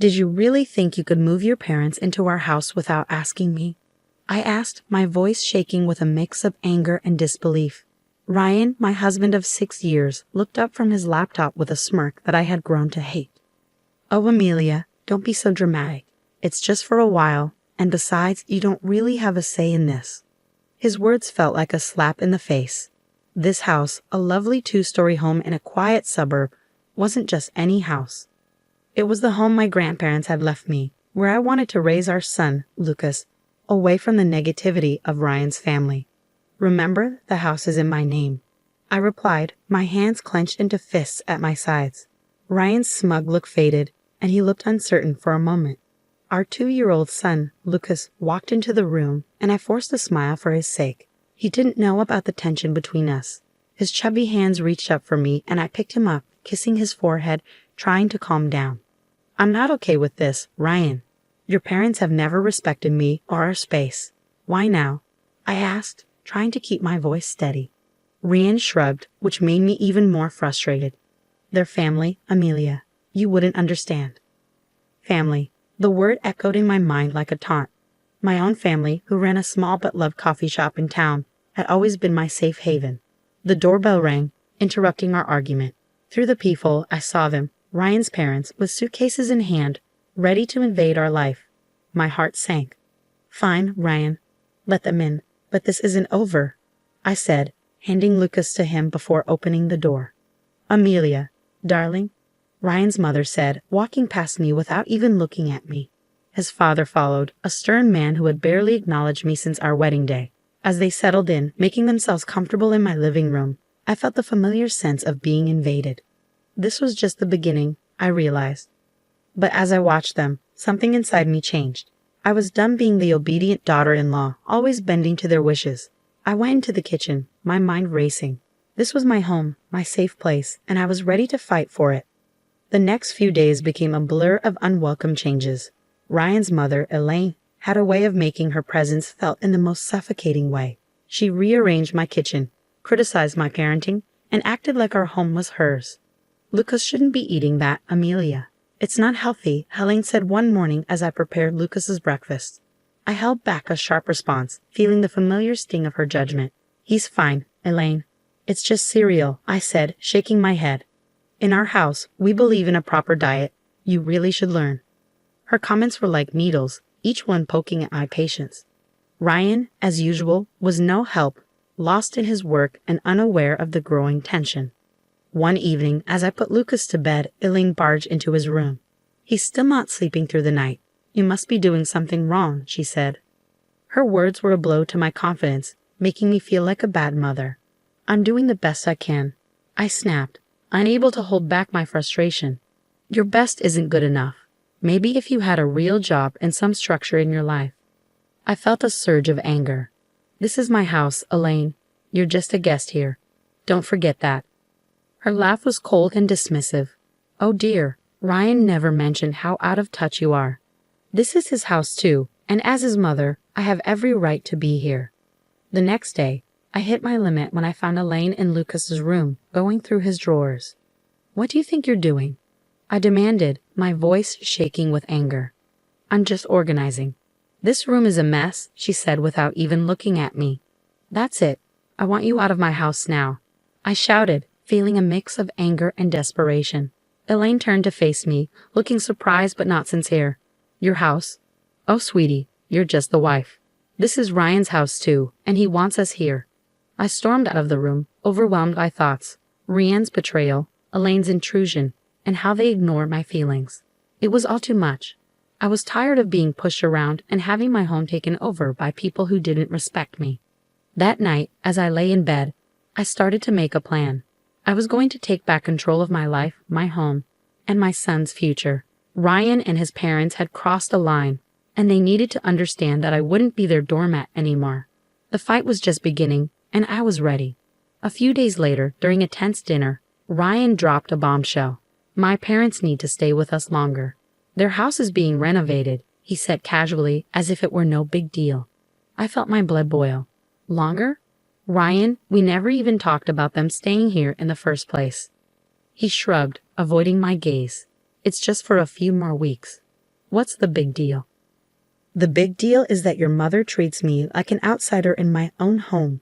Did you really think you could move your parents into our house without asking me? I asked, my voice shaking with a mix of anger and disbelief. Ryan, my husband of 6 years, looked up from his laptop with a smirk that I had grown to hate. Oh, Amelia, don't be so dramatic. It's just for a while, and besides, you don't really have a say in this. His words felt like a slap in the face. This house, a lovely 2-story home in a quiet suburb, wasn't just any house. It was the home my grandparents had left me, where I wanted to raise our son, Lucas, away from the negativity of Ryan's family. Remember, the house is in my name. I replied, my hands clenched into fists at my sides. Ryan's smug look faded, and he looked uncertain for a moment. Our 2-year-old son, Lucas, walked into the room, and I forced a smile for his sake. He didn't know about the tension between us. His chubby hands reached up for me, and I picked him up, kissing his forehead, trying to calm down. I'm not okay with this, Ryan. Your parents have never respected me or our space. Why now? I asked, trying to keep my voice steady. Ryan shrugged, which made me even more frustrated. Their family, Amelia. You wouldn't understand. Family. The word echoed in my mind like a taunt. My own family, who ran a small but loved coffee shop in town, had always been my safe haven. The doorbell rang, interrupting our argument. Through the peephole, I saw them, Ryan's parents, with suitcases in hand, ready to invade our life. My heart sank. Fine, Ryan. Let them in, but this isn't over, I said, handing Lucas to him before opening the door. Amelia, darling, Ryan's mother said, walking past me without even looking at me. His father followed, a stern man who had barely acknowledged me since our wedding day. As they settled in, making themselves comfortable in my living room, I felt the familiar sense of being invaded. This was just the beginning, I realized. But as I watched them, something inside me changed. I was done being the obedient daughter-in-law, always bending to their wishes. I went into the kitchen, my mind racing. This was my home, my safe place, and I was ready to fight for it. The next few days became a blur of unwelcome changes. Ryan's mother, Elaine, had a way of making her presence felt in the most suffocating way. She rearranged my kitchen, criticized my parenting, and acted like our home was hers. Lucas shouldn't be eating that, Amelia. It's not healthy, Helene said one morning as I prepared Lucas's breakfast. I held back a sharp response, feeling the familiar sting of her judgment. He's fine, Elaine. It's just cereal, I said, shaking my head. In our house, we believe in a proper diet. You really should learn. Her comments were like needles, each one poking at my patience. Ryan, as usual, was no help, lost in his work and unaware of the growing tension. One evening, as I put Lucas to bed, Elaine barged into his room. He's still not sleeping through the night. You must be doing something wrong, she said. Her words were a blow to my confidence, making me feel like a bad mother. I'm doing the best I can, I snapped, unable to hold back my frustration. Your best isn't good enough. Maybe if you had a real job and some structure in your life. I felt a surge of anger. This is my house, Elaine. You're just a guest here. Don't forget that. Her laugh was cold and dismissive. Oh dear, Ryan never mentioned how out of touch you are. This is his house too, and as his mother, I have every right to be here. The next day, I hit my limit when I found Elaine in Lucas's room, going through his drawers. What do you think you're doing? I demanded, my voice shaking with anger. I'm just organizing. This room is a mess, she said without even looking at me. That's it. I want you out of my house now, I shouted, feeling a mix of anger and desperation. Elaine turned to face me, looking surprised but not sincere. Your house? Oh, sweetie, you're just the wife. This is Ryan's house too, and he wants us here. I stormed out of the room, overwhelmed by thoughts. Ryan's betrayal, Elaine's intrusion, and how they ignored my feelings. It was all too much. I was tired of being pushed around and having my home taken over by people who didn't respect me. That night, as I lay in bed, I started to make a plan. I was going to take back control of my life, my home, and my son's future. Ryan and his parents had crossed a line, and they needed to understand that I wouldn't be their doormat anymore. The fight was just beginning, and I was ready. A few days later, during a tense dinner, Ryan dropped a bombshell. My parents need to stay with us longer. Their house is being renovated, he said casually, as if it were no big deal. I felt my blood boil. Longer? Ryan, we never even talked about them staying here in the first place. He shrugged, avoiding my gaze. It's just for a few more weeks. What's the big deal? The big deal is that your mother treats me like an outsider in my own home,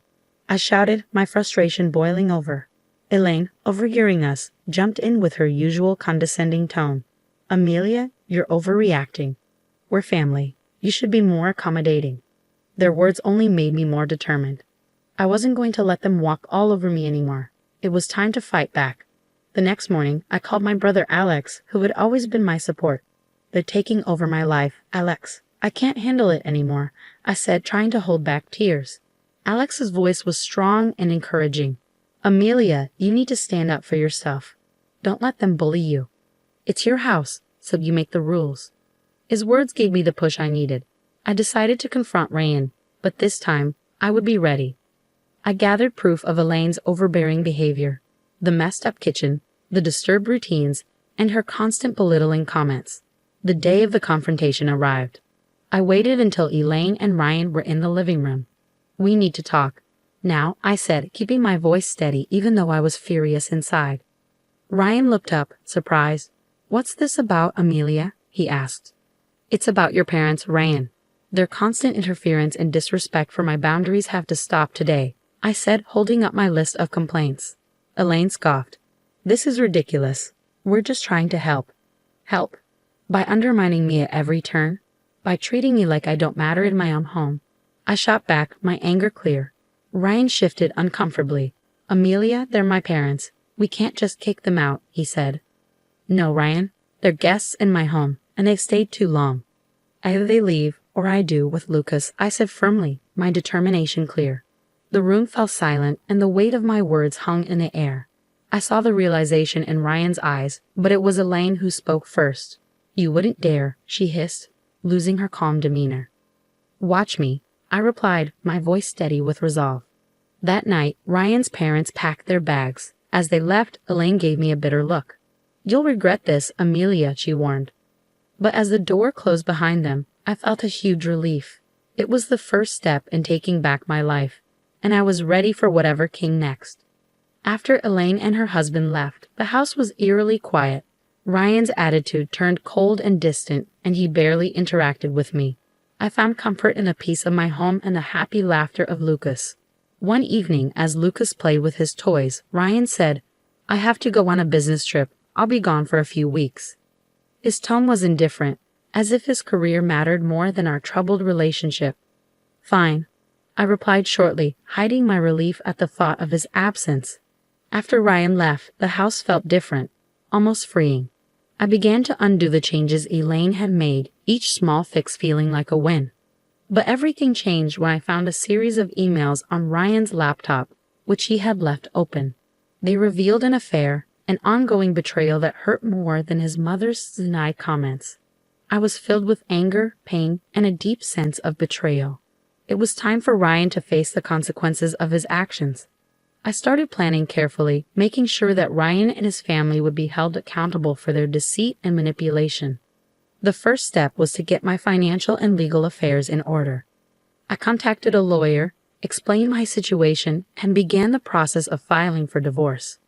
I shouted, my frustration boiling over. Elaine, overhearing us, jumped in with her usual condescending tone. Amelia, you're overreacting. We're family. You should be more accommodating. Their words only made me more determined. I wasn't going to let them walk all over me anymore. It was time to fight back. The next morning, I called my brother Alex, who had always been my support. They're taking over my life, Alex. I can't handle it anymore, I said, trying to hold back tears. Alex's voice was strong and encouraging. Amelia, you need to stand up for yourself. Don't let them bully you. It's your house, so you make the rules. His words gave me the push I needed. I decided to confront Ryan, but this time, I would be ready. I gathered proof of Elaine's overbearing behavior, the messed up kitchen, the disturbed routines, and her constant belittling comments. The day of the confrontation arrived. I waited until Elaine and Ryan were in the living room. We need to talk. Now, I said, keeping my voice steady even though I was furious inside. Ryan looked up, surprised. What's this about, Amelia? He asked. It's about your parents, Ryan. Their constant interference and disrespect for my boundaries have to stop today, I said, holding up my list of complaints. Elaine scoffed. This is ridiculous. We're just trying to help. Help? By undermining me at every turn? By treating me like I don't matter in my own home? I shot back, my anger clear. Ryan shifted uncomfortably. Amelia, they're my parents. We can't just kick them out, he said. No, Ryan. They're guests in my home, and they've stayed too long. Either they leave, or I do with Lucas, I said firmly, my determination clear. The room fell silent, and the weight of my words hung in the air. I saw the realization in Ryan's eyes, but it was Elaine who spoke first. You wouldn't dare, she hissed, losing her calm demeanor. Watch me, I replied, my voice steady with resolve. That night, Ryan's parents packed their bags. As they left, Elaine gave me a bitter look. You'll regret this, Amelia, she warned. But as the door closed behind them, I felt a huge relief. It was the first step in taking back my life, and I was ready for whatever came next. After Elaine and her husband left, the house was eerily quiet. Ryan's attitude turned cold and distant, and he barely interacted with me. I found comfort in the peace of my home and the happy laughter of Lucas. One evening, as Lucas played with his toys, Ryan said, I have to go on a business trip. I'll be gone for a few weeks. His tone was indifferent, as if his career mattered more than our troubled relationship. Fine, I replied shortly, hiding my relief at the thought of his absence. After Ryan left, the house felt different, almost freeing. I began to undo the changes Elaine had made, each small fix feeling like a win. But everything changed when I found a series of emails on Ryan's laptop, which he had left open. They revealed an affair, an ongoing betrayal that hurt more than his mother's denied comments. I was filled with anger, pain, and a deep sense of betrayal. It was time for Ryan to face the consequences of his actions. I started planning carefully, making sure that Ryan and his family would be held accountable for their deceit and manipulation. The first step was to get my financial and legal affairs in order. I contacted a lawyer, explained my situation, and began the process of filing for divorce.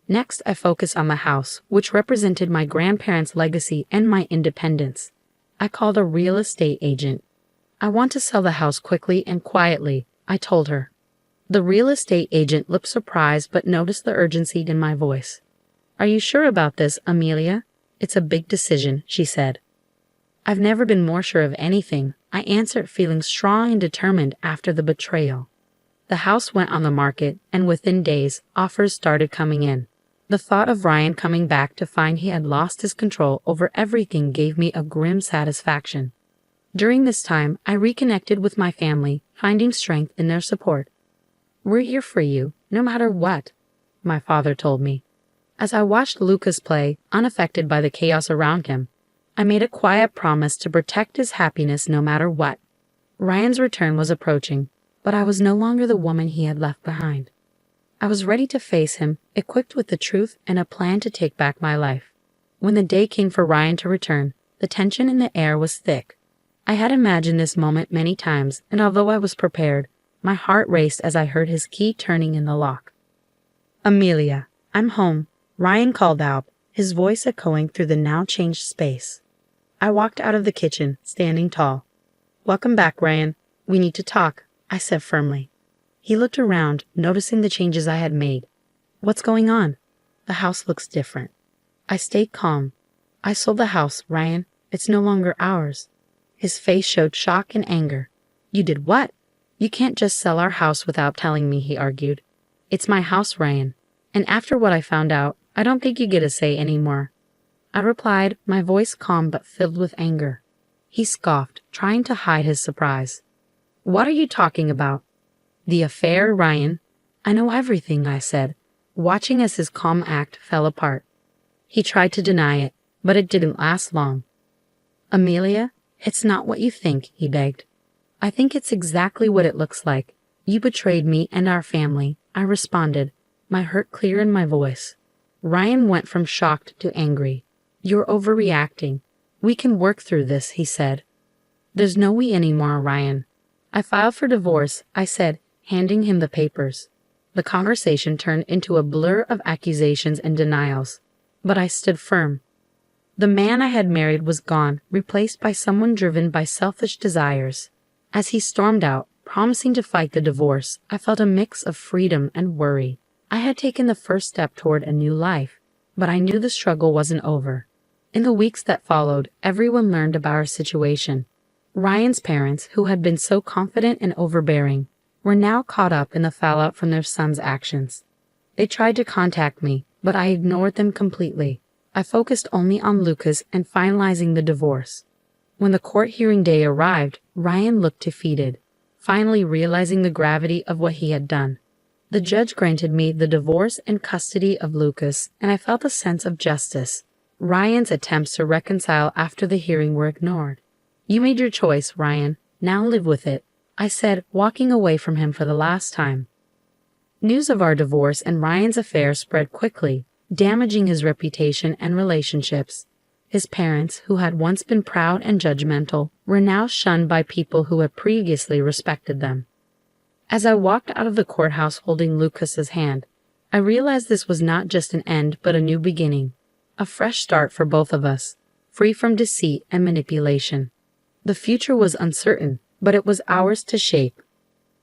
Next, I focused on the house, which represented my grandparents' legacy and my independence. I called a real estate agent. I want to sell the house quickly and quietly, I told her. The real estate agent looked surprised but noticed the urgency in my voice. Are you sure about this, Amelia? It's a big decision, she said. I've never been more sure of anything, I answered, feeling strong and determined after the betrayal. The house went on the market, and within days, offers started coming in. The thought of Ryan coming back to find he had lost his control over everything gave me a grim satisfaction. During this time, I reconnected with my family, finding strength in their support. We're here for you, no matter what, my father told me. As I watched Lucas play, unaffected by the chaos around him, I made a quiet promise to protect his happiness no matter what. Ryan's return was approaching, but I was no longer the woman he had left behind. I was ready to face him, equipped with the truth and a plan to take back my life. When the day came for Ryan to return, the tension in the air was thick. I had imagined this moment many times, and although I was prepared, my heart raced as I heard his key turning in the lock. Amelia, I'm home, Ryan called out, his voice echoing through the now changed space. I walked out of the kitchen, standing tall. "Welcome back, Ryan. We need to talk," I said firmly. He looked around, noticing the changes I had made. "What's going on?" "The house looks different." I stayed calm. "I sold the house, Ryan. It's no longer ours." His face showed shock and anger. "You did what?" "You can't just sell our house without telling me," he argued. "It's my house, Ryan. And after what I found out, I don't think you get a say anymore." I replied, my voice calm but filled with anger. He scoffed, trying to hide his surprise. "What are you talking about?" "The affair, Ryan." "I know everything," I said, watching as his calm act fell apart. He tried to deny it, but it didn't last long. "Amelia, it's not what you think," he begged. "I think it's exactly what it looks like. You betrayed me and our family," I responded, my hurt clear in my voice. Ryan went from shocked to angry. "You're overreacting. We can work through this," he said. "There's no we anymore, Ryan." "I filed for divorce," I said, handing him the papers. The conversation turned into a blur of accusations and denials, but I stood firm. The man I had married was gone, replaced by someone driven by selfish desires. As he stormed out, promising to fight the divorce, I felt a mix of freedom and worry. I had taken the first step toward a new life, but I knew the struggle wasn't over. In the weeks that followed, everyone learned about our situation. Ryan's parents, who had been so confident and overbearing, were now caught up in the fallout from their son's actions. They tried to contact me, but I ignored them completely. I focused only on Lucas and finalizing the divorce. When the court hearing day arrived, Ryan looked defeated, finally realizing the gravity of what he had done. The judge granted me the divorce and custody of Lucas, and I felt a sense of justice. Ryan's attempts to reconcile after the hearing were ignored. "You made your choice, Ryan. Now live with it," I said, walking away from him for the last time. News of our divorce and Ryan's affair spread quickly, damaging his reputation and relationships. His parents, who had once been proud and judgmental, were now shunned by people who had previously respected them. As I walked out of the courthouse holding Lucas's hand, I realized this was not just an end but a new beginning, a fresh start for both of us, free from deceit and manipulation. The future was uncertain, but it was ours to shape.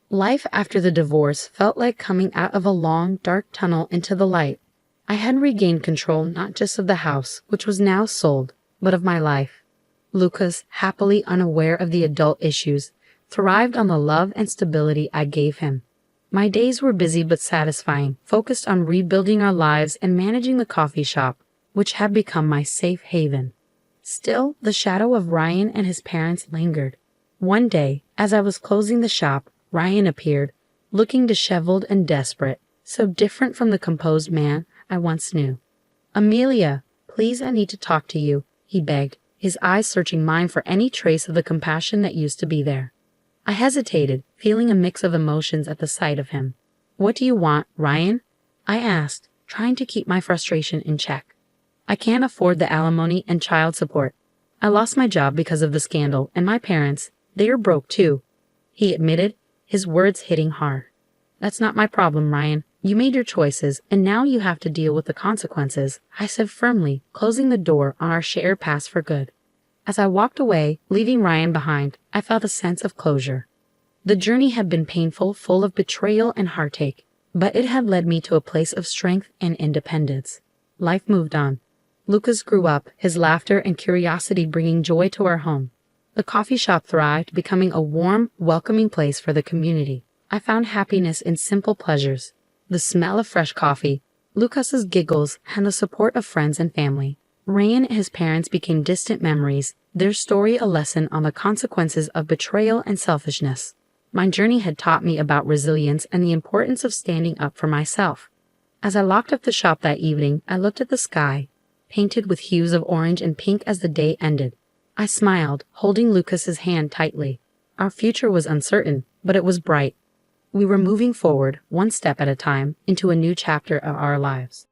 Life after the divorce felt like coming out of a long, dark tunnel into the light. I had regained control not just of the house, which was now sold, but of my life. Lucas, happily unaware of the adult issues, thrived on the love and stability I gave him. My days were busy but satisfying, focused on rebuilding our lives and managing the coffee shop, which had become my safe haven. Still, the shadow of Ryan and his parents lingered. One day, as I was closing the shop, Ryan appeared, looking disheveled and desperate, so different from the composed man I once knew. "Amelia, please, I need to talk to you," he begged, his eyes searching mine for any trace of the compassion that used to be there. I hesitated, feeling a mix of emotions at the sight of him. "What do you want, Ryan?" I asked, trying to keep my frustration in check. "I can't afford the alimony and child support. I lost my job because of the scandal, and my parents, they are broke too," he admitted, his words hitting hard. "That's not my problem, Ryan. You made your choices, and now you have to deal with the consequences," I said firmly, closing the door on our shared past for good. As I walked away, leaving Ryan behind, I felt a sense of closure. The journey had been painful, full of betrayal and heartache, but it had led me to a place of strength and independence. Life moved on. Lucas grew up, his laughter and curiosity bringing joy to our home. The coffee shop thrived, becoming a warm, welcoming place for the community. I found happiness in simple pleasures: the smell of fresh coffee, Lucas's giggles, and the support of friends and family. Ryan and his parents became distant memories, their story a lesson on the consequences of betrayal and selfishness. My journey had taught me about resilience and the importance of standing up for myself. As I locked up the shop that evening, I looked at the sky, painted with hues of orange and pink as the day ended. I smiled, holding Lucas's hand tightly. Our future was uncertain, but it was bright. We were moving forward, one step at a time, into a new chapter of our lives.